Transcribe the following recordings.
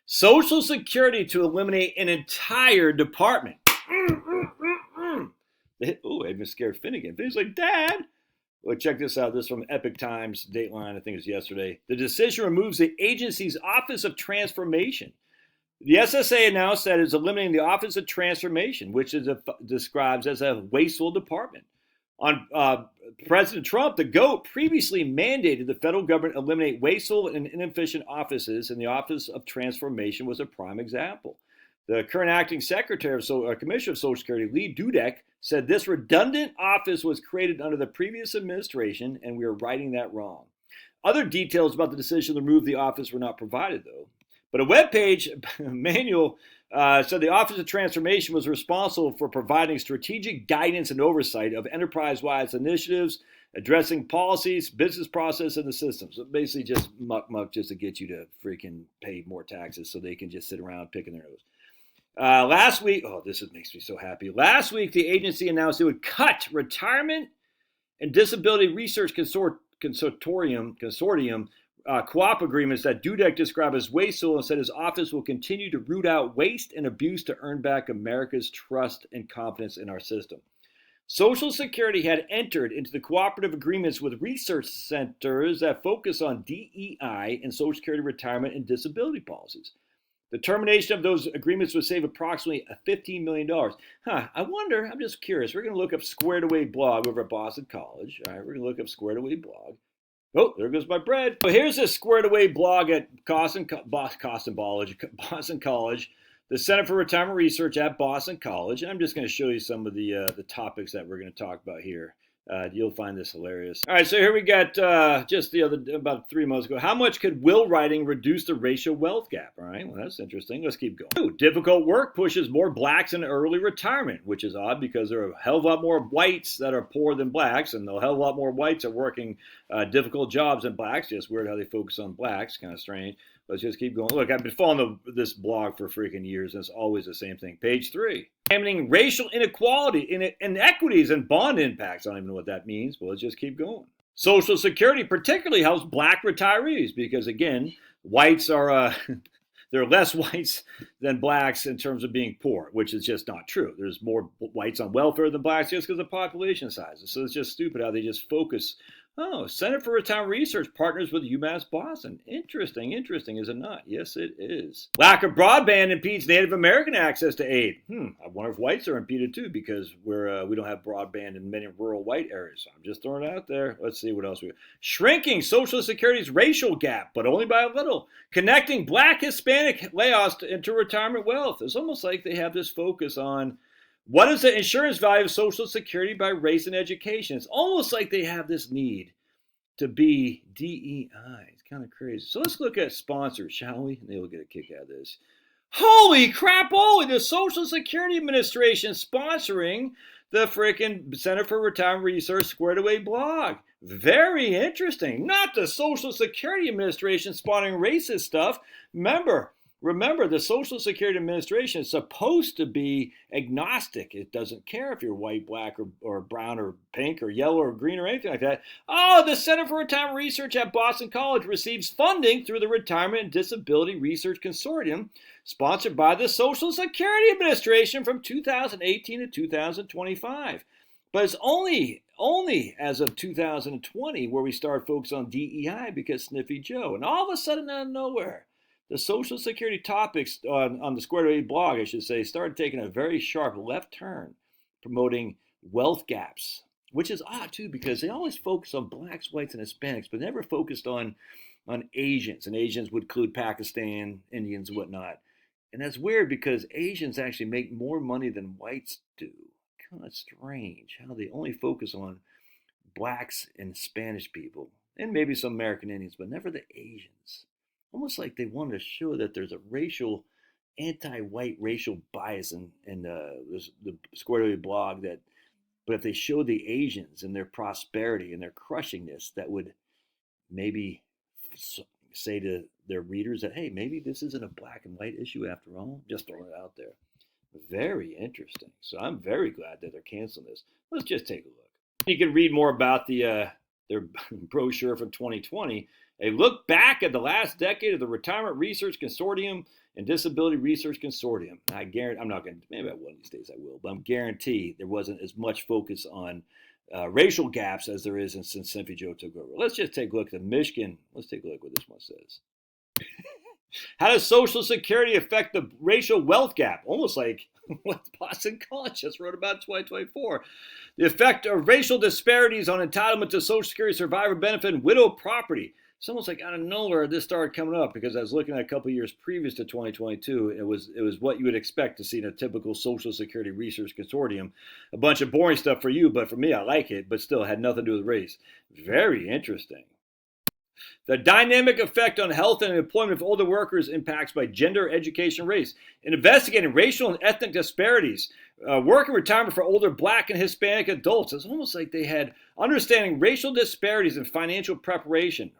Social Security to eliminate an entire department. Oh, I even scared Finnegan. Finn's like, Dad. Well, check this out. This is from Epic Times, Dateline, I think it was yesterday. The decision removes the agency's Office of Transformation. The SSA announced that it's eliminating the Office of Transformation, which is describes as a wasteful department. On President Trump, the GOAT, previously mandated the federal government eliminate wasteful and inefficient offices, and the Office of Transformation was a prime example. The current acting secretary of Commissioner of Social Security, Lee Dudek, said this redundant office was created under the previous administration, and we are righting that wrong. Other details about the decision to remove the office were not provided, though. But a webpage manual said the Office of Transformation was responsible for providing strategic guidance and oversight of enterprise-wide initiatives, addressing policies, business process, and the systems. So basically just muck just to get you to freaking pay more taxes so they can just sit around picking their nose. Last week, makes me so happy. Last week, the agency announced it would cut retirement and disability research consortium co-op agreements that Dudek described as wasteful, and said his office will continue to root out waste and abuse to earn back America's trust and confidence in our system. Social Security had entered into the cooperative agreements with research centers that focus on DEI and Social Security retirement and disability policies. The termination of those agreements would save approximately $15 million. I wonder, I'm just curious. We're going to look up Squared Away blog over at Boston College. All right, we're going to look up Squared Away blog. Oh, there goes my bread. So here's a Squared Away blog at Boston College, the Center for Retirement Research at Boston College. And I'm just going to show you some of the topics that we're going to talk about here. You'll find this hilarious. All right, so here we got about 3 months ago. How much could will writing reduce the racial wealth gap? All right, well, that's interesting. Let's keep going. Ooh, difficult work pushes more blacks into early retirement, which is odd because there are a hell of a lot more whites that are poor than blacks, and a hell of a lot more whites are working difficult jobs than blacks. Just weird how they focus on blacks. Kind of strange. Let's just keep going. Look, I've been following this blog for freaking years, and it's always the same thing. Page 3. Examining racial inequality, inequities, and bond impacts. I don't even know what that means, but let's just keep going. Social Security particularly helps black retirees because, again, whites are, there are less whites than blacks in terms of being poor, which is just not true. There's more whites on welfare than blacks just because of population sizes. So it's just stupid how they just focus. Oh, Center for Retirement Research partners with UMass Boston. Interesting, is it not? Yes, it is. Lack of broadband impedes Native American access to aid. I wonder if whites are impeded too because we don't have broadband in many rural white areas. I'm just throwing it out there. Let's see what else we got. Shrinking Social Security's racial gap, but only by a little. Connecting black Hispanic layoffs into retirement wealth. It's almost like they have this focus on what is the insurance value of Social Security by race and education? It's almost like they have this need to be DEI. It's kind of crazy. So let's look at sponsors, shall we? And they'll get a kick out of this. Holy crap, the Social Security Administration sponsoring the freaking Center for Retirement Research Squared Away blog. Very interesting. Not the Social Security Administration sponsoring racist stuff. Remember, the Social Security Administration is supposed to be agnostic. It doesn't care if you're white, black, or brown, or pink, or yellow, or green, or anything like that. The Center for Retirement Research at Boston College receives funding through the Retirement and Disability Research Consortium, sponsored by the Social Security Administration from 2018 to 2025. But it's only as of 2020 where we start focusing on DEI because Sniffy Joe. And all of a sudden, out of nowhere, the Social Security topics on the Squared Away blog, I should say, started taking a very sharp left turn, promoting wealth gaps, which is odd, too, because they always focus on blacks, whites, and Hispanics, but never focused on Asians. And Asians would include Pakistan, Indians, and whatnot. And that's weird because Asians actually make more money than whites do. Kind of strange how they only focus on blacks and Spanish people, and maybe some American Indians, but never the Asians. Almost like they wanted to show that there's a anti-white racial bias in the Squared Away blog, but if they show the Asians and their prosperity and their crushingness, that would maybe say to their readers that, hey, maybe this isn't a black and white issue after all. Just throwing it out there. Very interesting. So I'm very glad that they're canceling this. Let's just take a look. You can read more about their brochure from 2020 A look back at the last decade of the Retirement Research Consortium and Disability Research Consortium. I guarantee, I'm not going to, maybe one of these days I will, but I'm guaranteed there wasn't as much focus on racial gaps as there is since Simply Joe took over. Let's just take a look at Michigan. Let's take a look what this one says. How does Social Security affect the racial wealth gap? Almost like what Boston College just wrote about in 2024. The effect of racial disparities on entitlement to Social Security survivor benefit and widow property. It's almost like out of nowhere this started coming up because I was looking at a couple of years previous to 2022. It was what you would expect to see in a typical Social Security Research Consortium. A bunch of boring stuff for you, but for me, I like it, but still had nothing to do with race. Very interesting. The dynamic effect on health and employment of older workers impacts by gender, education, race. In investigating racial and ethnic disparities, work and retirement for older Black and Hispanic adults. It's almost like they had understanding racial disparities in financial preparation.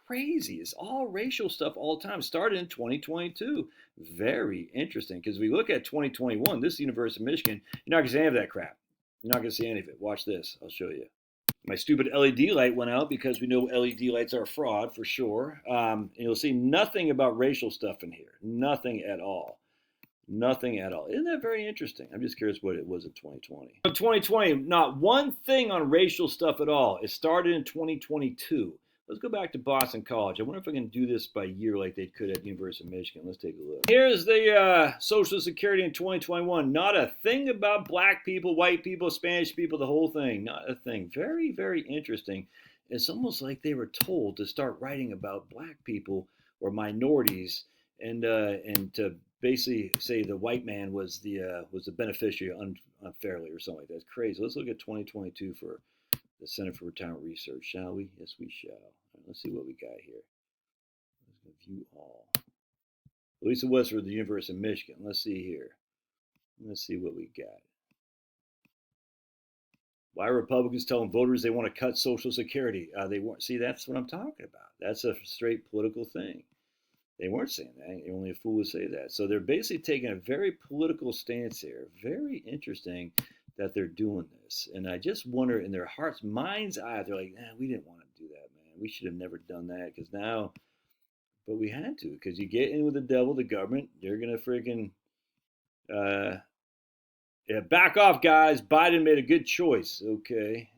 Crazy. It's all racial stuff all the time. Started in 2022. Very interesting because we look at 2021, this is the University of Michigan. You're not going to see any of that crap. You're not going to see any of it. Watch this. I'll show you. My stupid LED light went out because we know LED lights are a fraud for sure. And you'll see nothing about racial stuff in here. Nothing at all. Nothing at all. Isn't that very interesting? I'm just curious what it was in 2020. In 2020, not one thing on racial stuff at all. It started in 2022. Let's go back to Boston College. I wonder if I can do this by year like they could at the University of Michigan. Let's take a look. Here's the Social Security in 2021. Not a thing about Black people, white people, Spanish people, the whole thing. Not a thing. Very, very interesting. It's almost like they were told to start writing about Black people or minorities and to basically say the white man was the beneficiary unfairly or something like that. It's crazy. Let's look at 2022 for the Center for Retirement Research, shall we? Yes, we shall. Right, let's see what we got here. Let's view all. At least it was for the University of Michigan. Let's see here. Let's see what we got. Why are Republicans telling voters they want to cut Social Security? They weren't. See, that's what I'm talking about. That's a straight political thing. They weren't saying that. Only a fool would say that. So they're basically taking a very political stance here. Very interesting that they're doing this. And I just wonder in their hearts, minds' eye, they're like, we didn't want to do that, man. We should have never done that because now, but we had to because you get in with the devil, the government, they're going to freaking, back off, guys. Biden made a good choice. Okay.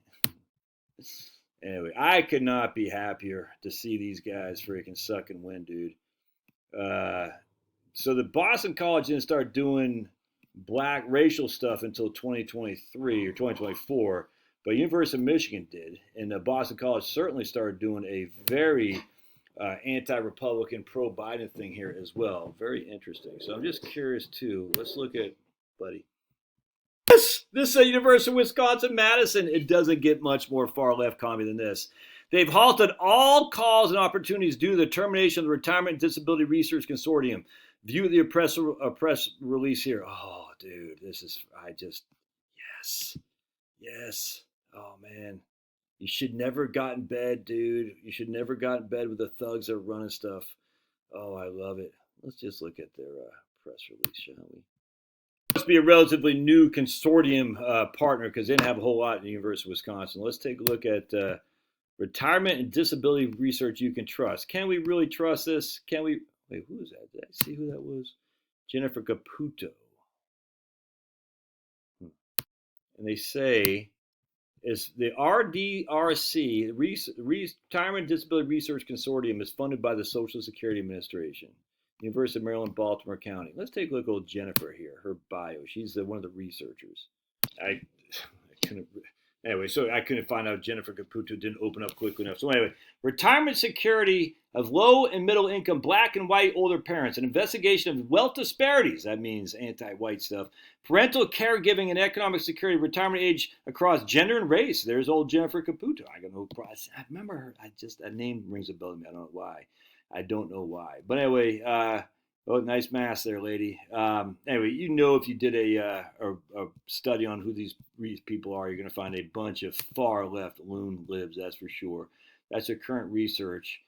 Anyway, I could not be happier to see these guys freaking suck and win, dude. So the Boston College didn't start doing Black racial stuff until 2023 or 2024, but University of Michigan did, and Boston College certainly started doing a very anti-Republican, pro-Biden thing here as well. Very interesting. So I'm just curious too. Let's look at, buddy. This is University of Wisconsin-Madison. It doesn't get much more far-left commie than this. They've halted all calls and opportunities due to the termination of the Retirement and Disability Research Consortium. View the press release here. Oh, dude, yes. Oh, man. You should never got in bed, dude. You should never got in bed with the thugs that are running stuff. Oh, I love it. Let's just look at their press release, shall we? Must be a relatively new consortium partner because they didn't have a whole lot in the University of Wisconsin. Let's take a look at Retirement and Disability Research You Can Trust. Can we really trust this? Can we? Wait, who is that? Did I see who that was? Jennifer Caputo. And they say is the RDRC, Retirement and Disability Research Consortium, is funded by the Social Security Administration, University of Maryland, Baltimore County. Let's take a look at Jennifer here, her bio. She's one of the researchers. I couldn't. Anyway, so I couldn't find out Jennifer Caputo didn't open up quickly enough. So anyway, retirement security of low and middle income Black and white older parents, an investigation of wealth disparities, that means anti-white stuff, parental caregiving and economic security, retirement age across gender and race. There's old Jennifer Caputo. I remember her. That name rings a bell to me. I don't know why. But anyway, oh, nice mask there, lady. Anyway, if you did a study on who these people are, you're going to find a bunch of far left loon libs, that's for sure. That's their current research.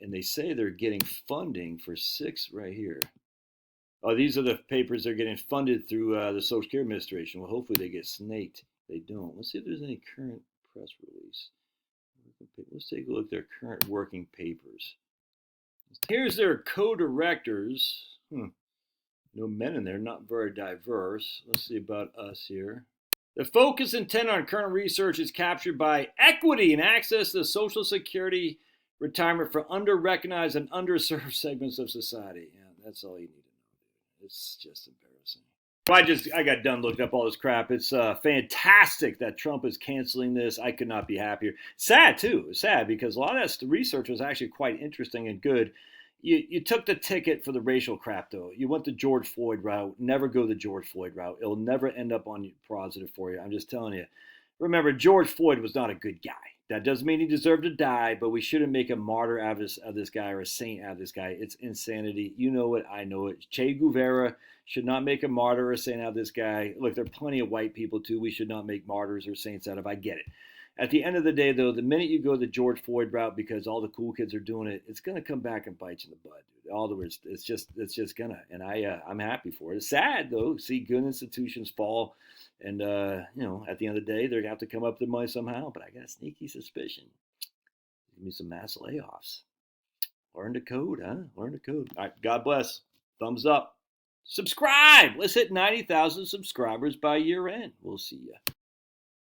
And they say they're getting funding for 6 right here. Oh, these are the papers they're getting funded through the Social Security Administration. Well, hopefully they get snaked. They don't. Let's see if there's any current press release. Let's take a look at their current working papers. Here's their co-directors. No men in there, not very diverse. Let's see about us here. The focus intent on current research is captured by equity and access to Social Security retirement for under-recognized and underserved segments of society. Yeah, that's all you need to know, dude. It's just embarrassing. I got done looking up all this crap. It's fantastic that Trump is canceling this. I could not be happier. Sad, too. Sad, because a lot of that research was actually quite interesting and good. You took the ticket for the racial crap, though. You went the George Floyd route. Never go the George Floyd route. It'll never end up on positive for you. I'm just telling you. Remember, George Floyd was not a good guy. That doesn't mean he deserved to die, but we shouldn't make a martyr out of this guy or a saint out of this guy. It's insanity. You know it. I know it. Che Guevara should not make a martyr or a saint out of this guy. Look, there are plenty of white people, too, we should not make martyrs or saints out of. I get it. At the end of the day, though, the minute you go the George Floyd route because all the cool kids are doing it, it's going to come back and bite you in the butt, dude. All the words, it's just gonna. And I'm happy for it. It's sad, though, see good institutions fall. And, at the end of the day, they're going to have to come up with the money somehow. But I got a sneaky suspicion. Give me some mass layoffs. Learn the code, huh? Learn the code. All right, God bless. Thumbs up. Subscribe. Let's hit 90,000 subscribers by year end. We'll see ya.